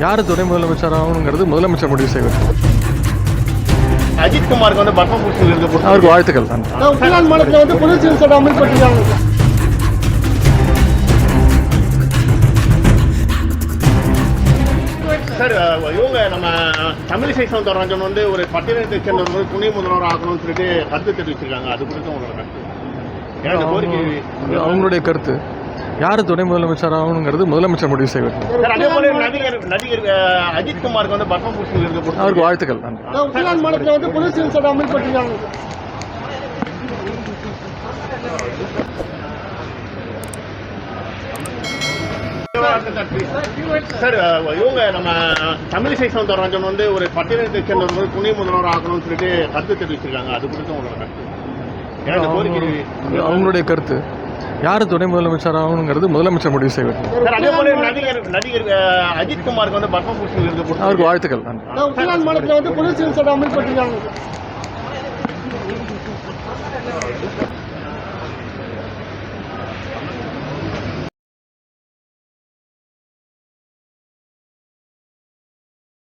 யார் துணை முதலமைச்சர் ஆகணுங்கிறது முதலமைச்சர் முடிவு செய்வார். அஜித் குமாருக்கு வந்து பத்மபூஷன் விருது அவருக்கு வாழ்த்துக்கள் தான். உத்தரகாண்ட் மாநிலத்தில் வந்து பொது சிவில் சட்டம் அமல்படுத்திருக்காங்க. சார் இவங்க நம்ம தமிழிசை சவுந்தரராஜன் வந்து ஒரு பட்டியலத்தை சேர்ந்தவர்கள் வந்து துணை முதல்வர் ஆகணும்னு சொல்லிட்டு கருத்து தெரிவிச்சிருக்காங்க. அது குறித்து உங்களோட கருத்து? எனக்கு கோரிக்கை அவங்களுடைய கருத்து. யார் துணை முதலமைச்சர் ஆகணுங்கிறது முதலமைச்சர் முடிவு செய்வார். சார் அதே போல நடிகர் அஜித் குமாருக்கு வந்து பத்மபூஷன் விருது அவருக்கு வாழ்த்துக்கள் தான். உத்தரகாண்ட் மாநிலத்தில் வந்து பொது சிவில் சட்டம் அமல்படுத்திருக்காங்க. சார் இவங்க நம்ம தமிழிசை சவுந்தரராஜன் வந்து ஒரு பட்டியலத்தை சேர்ந்தவர்கள் துணை முதல்வர் ஆகணும்னு சொல்லிட்டு கருத்து தெரிவிச்சிருக்காங்க. அது குறித்து உங்களோட கருத்து? எனக்கு கோரிக்கை அவங்களுடைய கருத்து. யார் துணை முதலமைச்சர் ஆகணுங்கிறது முதலமைச்சர் முடிவு செய்வார். சார் அதே போல நடிகர் அஜித் குமாருக்கு வந்து பத்மபூஷன் விருது அவருக்கு வாழ்த்துக்கள் தான். உத்தரகாண்ட் மாநிலத்தில் வந்து பொது சிவில் சட்டம் அமல்படுத்திருக்காங்க.